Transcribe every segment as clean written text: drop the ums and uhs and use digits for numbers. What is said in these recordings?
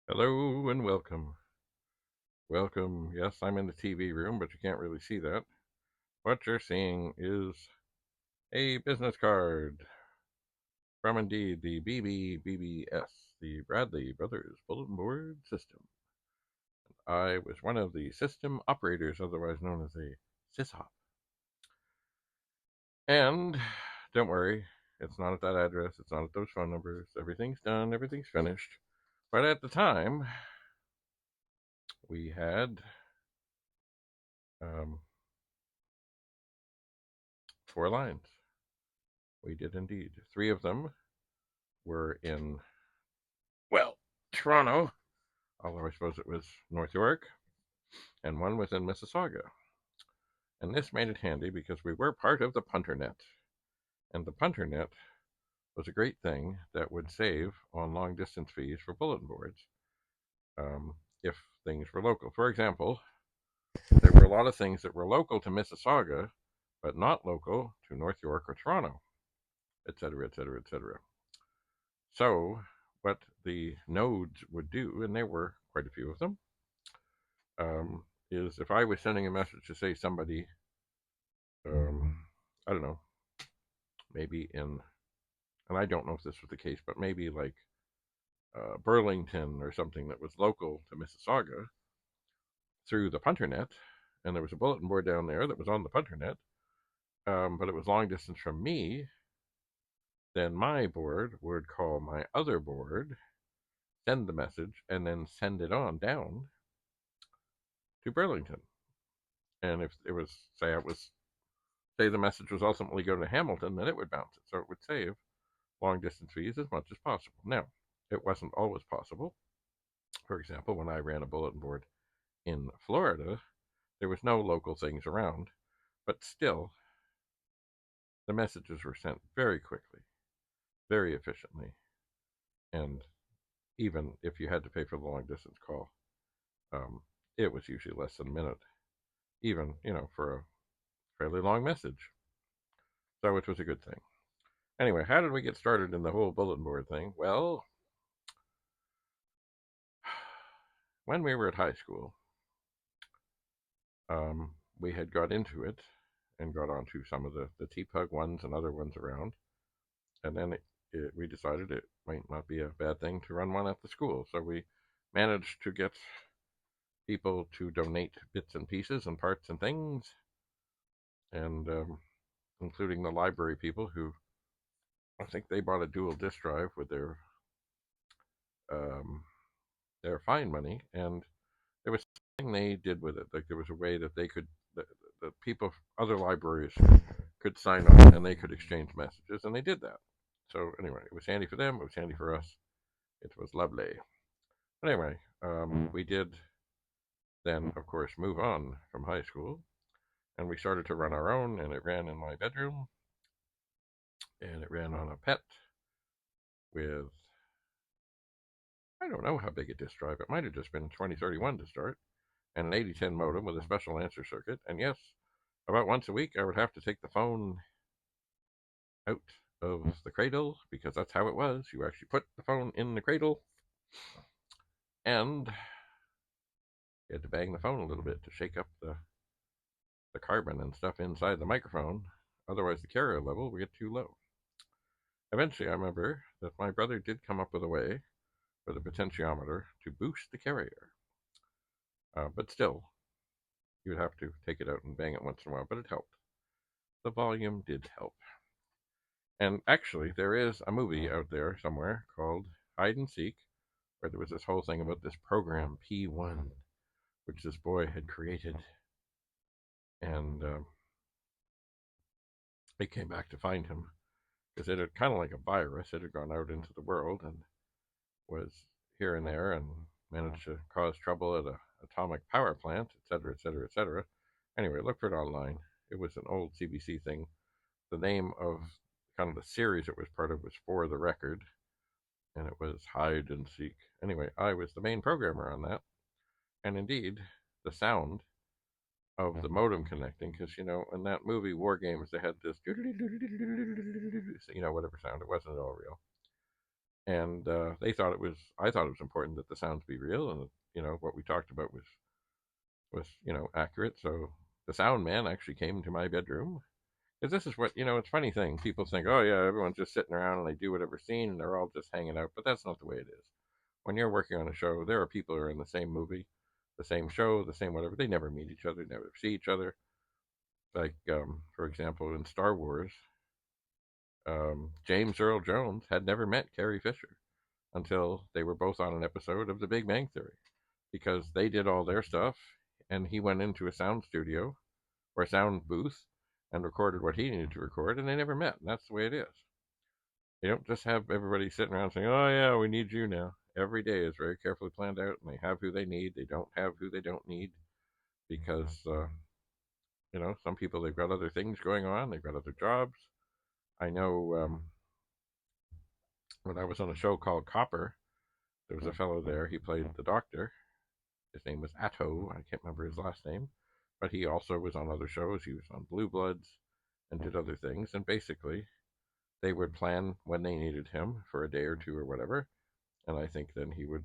Hello and welcome. Welcome. Yes, I'm in the TV room, but you can't really see that. What you're seeing is a business card from indeed the BBBBS, the Bradley Brothers Bulletin Board System. I was one of the system operators, otherwise known as a syshop. And don't worry, it's not at that address, it's not at those phone numbers. Everything's done, everything's finished. But at the time, we had um, 4 lines. We did indeed. 3 of them were in, well, Toronto, although I suppose it was North York, and one was in Mississauga. And this made it handy because we were part of the Punternet. And the Punternet was a great thing that would save on long distance fees for bulletin boards if things were local. For example, there were a lot of things that were local to Mississauga, but not local to North York or Toronto, etc., etc., etc. So, what the nodes would do, and there were quite a few of them, is if I was sending a message to say somebody, I don't know, maybe in, and I don't know if this was the case, but maybe like Burlington or something that was local to Mississauga through the Punternet, and there was a bulletin board down there that was on the Punternet, but it was long distance from me, then my board would call my other board, send the message, and then send it on down to Burlington. And if it was, say the message was ultimately going to Hamilton, then it would bounce it. So it would save long distance fees as much as possible. Now, it wasn't always possible. For example, when I ran a bulletin board in Florida, there was no local things around, but still, the messages were sent very quickly, very efficiently, and even if you had to pay for the long distance call, um, it was usually less than a minute, even for a fairly long message. So it was a good thing. Anyway, how did we get started in the whole bulletin board thing? Well, when we were at high school, we had got into it and got onto some of the T-Pug ones and other ones around. And then we decided it might not be a bad thing to run one at the school. So we managed to get people to donate bits and pieces and parts and things, and including the library people who, I think they bought a dual disk drive with um, their fine money, and there was something they did with it. Like there was a way that they could, the people, other libraries could sign on and they could exchange messages, and they did that. So anyway, it was handy for them. It was handy for us. It was lovely. Anyway, we did then, of course, move on from high school, and we started to run our own, and it ran in my bedroom, and it ran on a PET with, I don't know how big a disk drive. It might have just been 2031 to start, and an 8010 modem with a special answer circuit. And yes, about once a week, I would have to take the phone out of the cradle because that's how it was. You actually put the phone in the cradle, and you had to bang the phone a little bit to shake up the carbon and stuff inside the microphone. Otherwise, the carrier level would get too low. Eventually, I remember that my brother did come up with a way with a potentiometer to boost the carrier. But still, you would have to take it out and bang it once in a while, but it helped. The volume did help. And actually, there is a movie out there somewhere called Hide and Seek, where there was this whole thing about this program P1, which this boy had created. And they came back to find him because it had kind of like a virus. It had gone out into the world and was here and there and managed to cause trouble at a atomic power plant, etc., etc., etc. Anyway, look for it online. It was an old CBC thing. The name of kind of the series it was part of was For the Record, and it was Hide and Seek. Anyway, I was the main programmer on that, and indeed, the sound of the modem connecting, because in that movie War Games they had this, whatever sound. It wasn't at all real. and they thought it was. I thought it was important that the sounds be real, and what we talked about was accurate. So the sound man actually came to my bedroom. Because this is what, it's a funny thing. People think, oh, yeah, everyone's just sitting around and they do whatever scene and they're all just hanging out. But that's not the way it is. When you're working on a show, there are people who are in the same movie, the same show, the same whatever. They never meet each other, never see each other. Like, for example, in Star Wars, James Earl Jones had never met Carrie Fisher until they were both on an episode of The Big Bang Theory because they did all their stuff and he went into a sound studio or a sound booth and recorded what he needed to record, and they never met. And that's the way it is. You don't just have everybody sitting around saying, "Oh yeah, we need you now." Every day is very carefully planned out, and they have who they need. They don't have who they don't need because some people they've got other things going on. They've got other jobs. I know when I was on a show called Copper, there was a fellow there. He played the doctor. His name was Atto. I can't remember his last name, but he also was on other shows. He was on Blue Bloods and did other things. And basically, they would plan when they needed him for a day or two or whatever. And I think then he would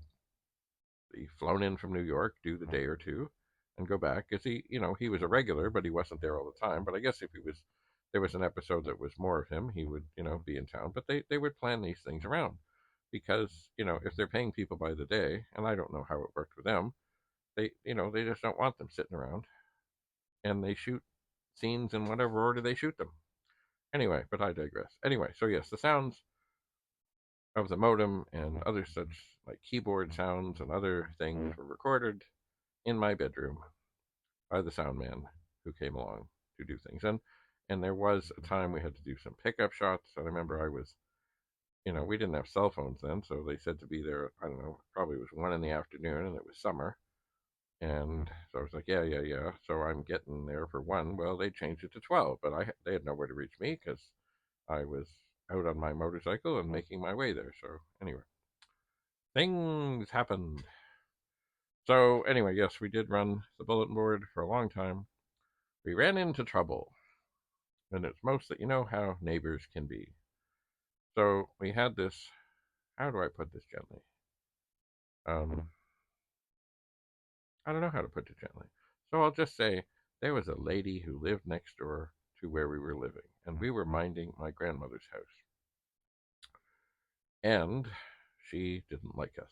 be flown in from New York, do the day or two, and go back. Because he was a regular, but he wasn't there all the time. But I guess if there was an episode that was more of him, he would, be in town. But they would plan these things around because, if they're paying people by the day, and I don't know how it worked with them, they just don't want them sitting around, and they shoot scenes in whatever order they shoot them. Anyway, but I digress. Anyway, so yes, the sounds of the modem and other such like keyboard sounds and other things were recorded in my bedroom by the sound man who came along to do things. And there was a time we had to do some pickup shots. I remember I was, we didn't have cell phones then, so they said to be there. I don't know, probably it was 1 in the afternoon, and it was summer. And so I was like, yeah, yeah, yeah. So I'm getting there for 1. Well, they changed it to 12, but they had nowhere to reach me because I was out on my motorcycle and making my way there. So anyway, things happened. So anyway, yes, we did run the bulletin board for a long time. We ran into trouble, and it's mostly, how neighbors can be. So we had this. How do I put this gently? I don't know how to put it gently. So I'll just say there was a lady who lived next door to where we were living, and we were minding my grandmother's house. And she didn't like us.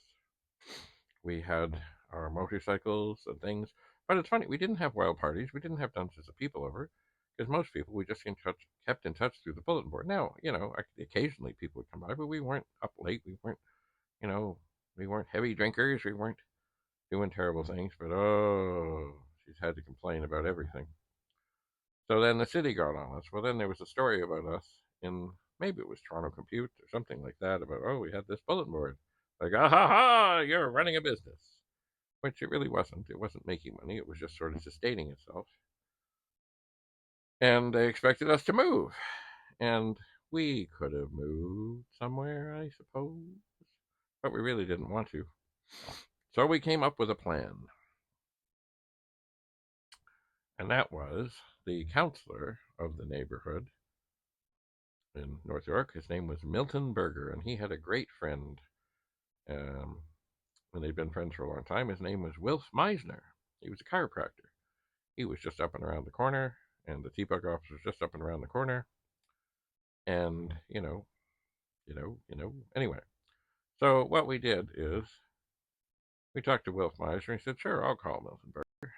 We had our motorcycles and things, but it's funny, we didn't have wild parties, we didn't have dungeons of people over, because most people we just kept in touch through the bulletin board. Now, occasionally people would come by, but we weren't up late, you know, we weren't heavy drinkers, we weren't doing terrible things, but oh, she's had to complain about everything. So then the city got on us. Well, then there was a story about us in, maybe it was Toronto Compute or something like that, about, oh, we had this bulletin board. Like, ah ha ha, you're running a business. Which it really wasn't. It wasn't making money. It was just sort of sustaining itself. And they expected us to move. And we could have moved somewhere, I suppose. But we really didn't want to. So we came up with a plan. And that was the counselor of the neighborhood in North York. His name was Milton Berger, and he had a great friend. And they'd been friends for a long time. His name was Wilf Meisner. He was a chiropractor. He was just up and around the corner, and the T-Bug office was just up and around the corner. And, anyway. So what we did is we talked to Wilf Meisner, and he said, sure, I'll call Milton Berger.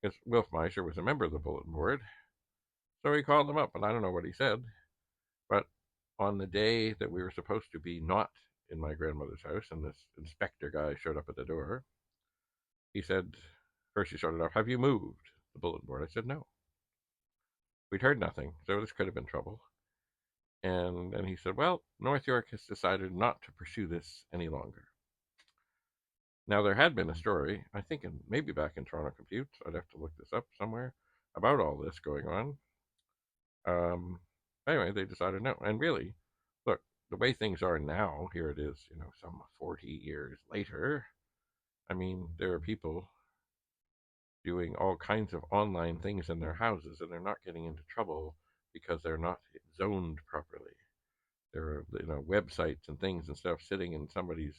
Because Wilf Meisner was a member of the bulletin board. So he called him up, and I don't know what he said, but on the day that we were supposed to be not in my grandmother's house, and this inspector guy showed up at the door, he said, first he started off, have you moved the bulletin board? I said, no. We'd heard nothing, so this could have been trouble. And then he said, well, North York has decided not to pursue this any longer. Now, there had been a story, I think maybe back in Toronto Compute, I'd have to look this up somewhere, about all this going on. Anyway, they decided no. And really, look, the way things are now, here it is, some 40 years later, I mean, there are people doing all kinds of online things in their houses, and they're not getting into trouble because they're not zoned properly. there are, websites and things and stuff sitting in somebody's,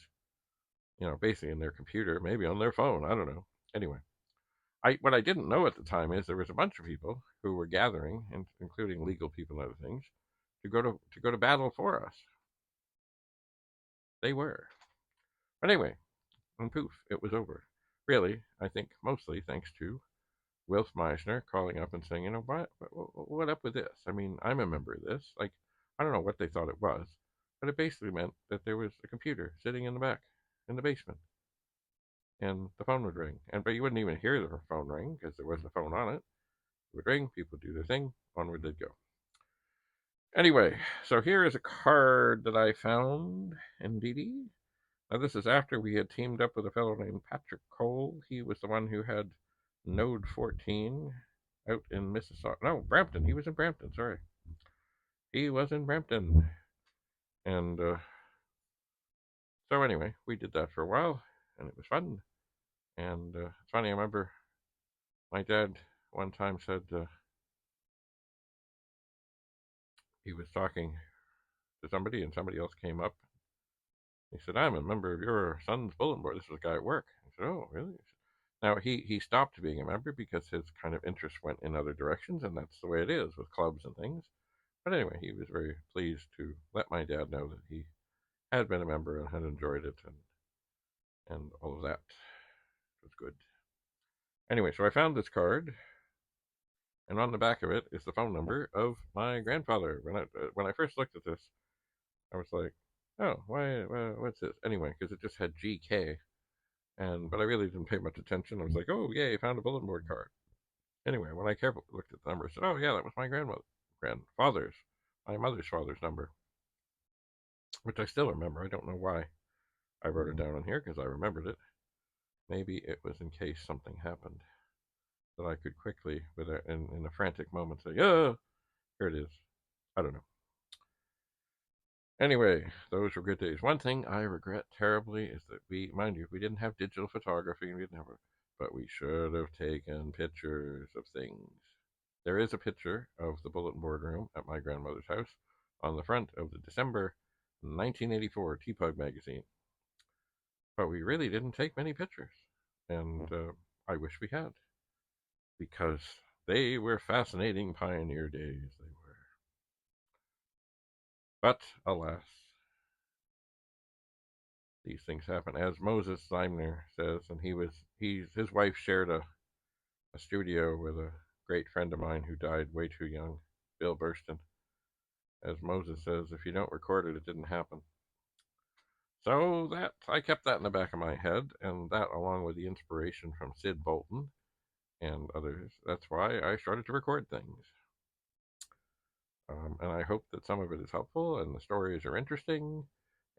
basically in their computer, maybe on their phone. I don't know. Anyway, what I didn't know at the time is there was a bunch of people who were gathering, including legal people and other things, to go to battle for us. They were. But anyway, and poof, it was over. Really, I think mostly thanks to Wilf Meisner calling up and saying, what up with this? I mean, I'm a member of this. Like, I don't know what they thought it was, but it basically meant that there was a computer sitting in the back, in the basement, and the phone would ring. But you wouldn't even hear the phone ring because there wasn't a phone on it. It would ring, people would do their thing, onward they'd go. Anyway, so here is a card that I found in DD. Now, this is after we had teamed up with a fellow named Patrick Cole. He was the one who had Node 14 out in Mississauga. No, Brampton. He was in Brampton, sorry. He was in Brampton. And so anyway, we did that for a while, and it was fun. And it's funny, I remember my dad one time said he was talking to somebody, and somebody else came up. He said, I'm a member of your son's bulletin board. This was a guy at work. I said, oh, really? Now, he stopped being a member because his kind of interest went in other directions, and that's the way it is with clubs and things. But anyway, he was very pleased to let my dad know that he had been a member and had enjoyed it, and all of that was good. Anyway, so I found this card, and on the back of it is the phone number of my grandfather. When I first looked at this, I was like, oh, what's this? Anyway, because it just had GK. But I really didn't pay much attention. I was like, oh, yay, found a bulletin board card. Anyway, when I carefully looked at the number, I said, oh, yeah, that was my my mother's father's number, which I still remember. I don't know why I wrote it down on here, because I remembered it. Maybe it was in case something happened that I could quickly, in a frantic moment, say, oh, here it is. I don't know. Anyway, those were good days. One thing I regret terribly is that mind you, we didn't have digital photography, but we should have taken pictures of things. There is a picture of the bulletin board room at my grandmother's house on the front of the December 1984 T-Pug magazine. But we really didn't take many pictures, and I wish we had, because they were fascinating pioneer days, they were. But, alas, these things happen. As Moses Zeimner says, and his wife shared a studio with a great friend of mine who died way too young, Bill Burston. As Moses says, if you don't record it, it didn't happen. So I kept that in the back of my head, and that, along with the inspiration from Sid Bolton and others, that's why I started to record things. And I hope that some of it is helpful and the stories are interesting.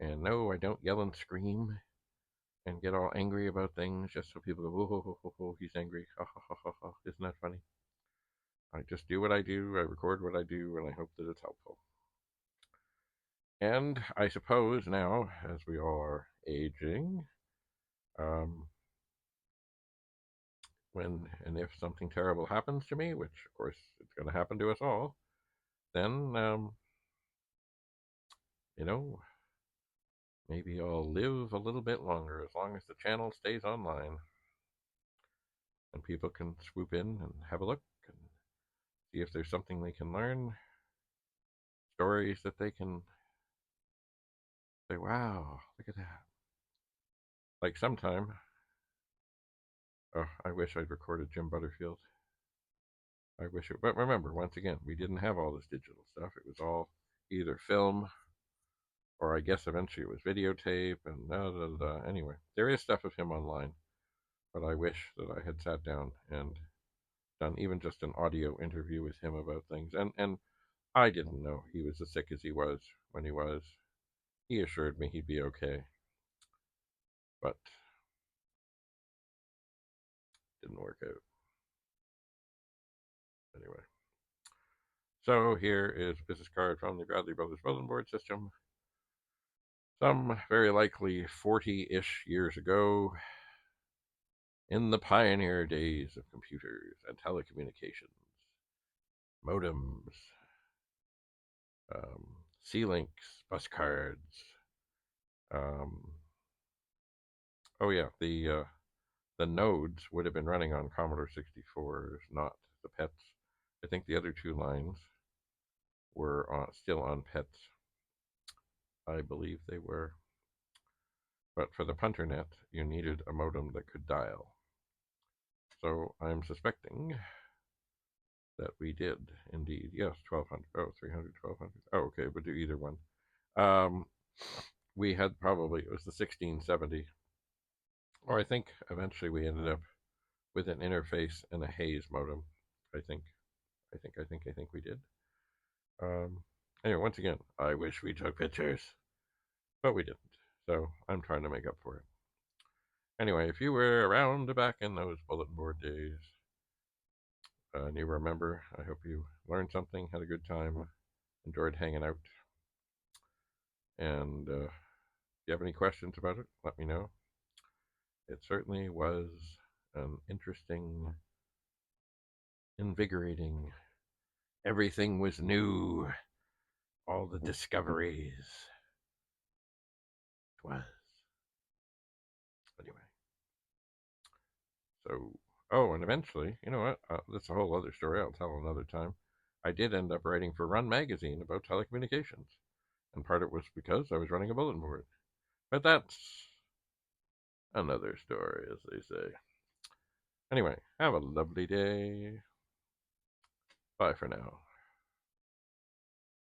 And no, I don't yell and scream and get all angry about things just so people go, oh, he's angry. Isn't that funny? I just do what I do, I record what I do, and I hope that it's helpful. And I suppose now, as we all are aging, when and if something terrible happens to me, which of course it's going to happen to us all, then, maybe I'll live a little bit longer, as long as the channel stays online. And people can swoop in and have a look and see if there's something they can learn. Stories that they can say, wow, look at that. Like sometime, I wish I'd recorded Jim Butterfield. I wish it, but remember, once again, we didn't have all this digital stuff. It was all either film, or I guess eventually it was videotape, and anyway, there is stuff of him online, but I wish that I had sat down and done even just an audio interview with him about things. And I didn't know he was as sick as he was when he was. He assured me he'd be okay, but didn't work out. Anyway, so here is a business card from the Bradley Brothers bulletin board system. Some very likely 40-ish years ago, in the pioneer days of computers and telecommunications, modems, C-Links, bus cards. Oh yeah, the nodes would have been running on Commodore 64s, not the PETs. I think the other two lines were still on PETs. I believe they were. But for the punternet, you needed a modem that could dial. So I'm suspecting that we did indeed. Yes, 1200. Oh, 300, 1200. Oh, okay, but do either one. We had probably, it was the 1670. Or I think eventually we ended up with an interface and a Hayes modem. I think we did. Anyway, once again, I wish we took pictures, but we didn't. So I'm trying to make up for it. Anyway, if you were around back in those bulletin board days, and you remember, I hope you learned something, had a good time, enjoyed hanging out. And if you have any questions about it, let me know. It certainly was an interesting, invigorating, everything was new, all the discoveries. It was. Anyway. So, oh, and eventually, you know what? That's a whole other story. I'll tell another time. I did end up writing for Run Magazine about telecommunications. And part of it was because I was running a bulletin board. But that's another story, as they say. Anyway, have a lovely day. Bye for now.